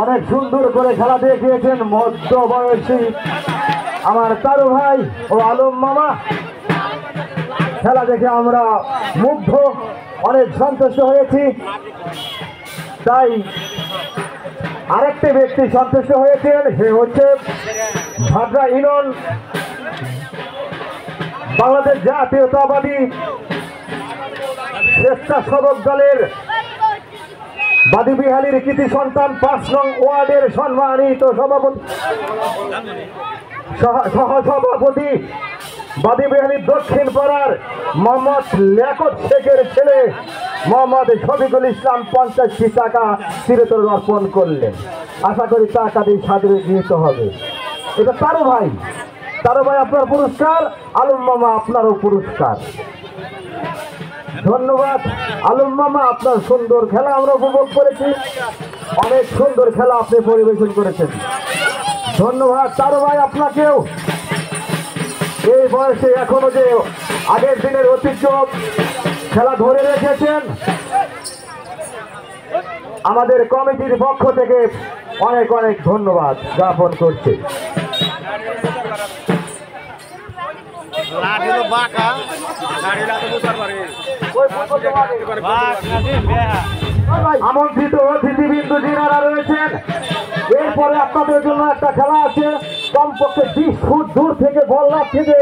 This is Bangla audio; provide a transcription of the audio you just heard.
অনেক সুন্দর করে খেলা দেখিয়েছেন মধ্য বয়সী আমার তারু ভাই ও আলম মামা। খেলা দেখে আমরা মুগ্ধ, অনেক সন্তুষ্ট হয়েছি। তাই আরেকটি ব্যক্তি সন্তুষ্ট হয়েছেন, সে হচ্ছে ভাদ্রা ইউনিয়ন বাংলাদেশ জাতীয়তাবাদী স্বেচ্ছাসেবক দলের বাদীবিহালীর কৃতি সন্তান 5 নং ওয়ার্ডের সম্মানিত সহসভাপতি বাদীবিহালীর দক্ষিণ পাড়ার মোহাম্মদ লিয়াকত শেখের ছেলে মোহাম্মদ শফিকুল ইসলাম 50টি টাকা চিরতরে অর্পণ করলেন। আশা করি টাকা দিয়ে সাদরে গৃহীত হবে। এটা তারু ভাই আপনার পুরস্কার, আলম মামা আপনারও পুরস্কার। ধন্যবাদ আলম মামা, আপনার সুন্দর খেলা আমরা উপভোগ করেছি। অনেক সুন্দর খেলা আপনি পরিবেশন করেছেন। ধন্যবাদ তারু ভাই আপনাকেও। এই বয়সে এখনো যে আগের দিনের ঐতিহ্য খেলা ধরে রেখেছেন, আমাদের কমিটির পক্ষ থেকে অনেক অনেক ধন্যবাদ জ্ঞাপন করছি। আমন্ত্রিত অতিথিবৃন্দ যারা রয়েছেন, এরপরে আপনাদের জন্য একটা খেলা আছে। কমপক্ষে 20 ফুট দূর থেকে বল থেকে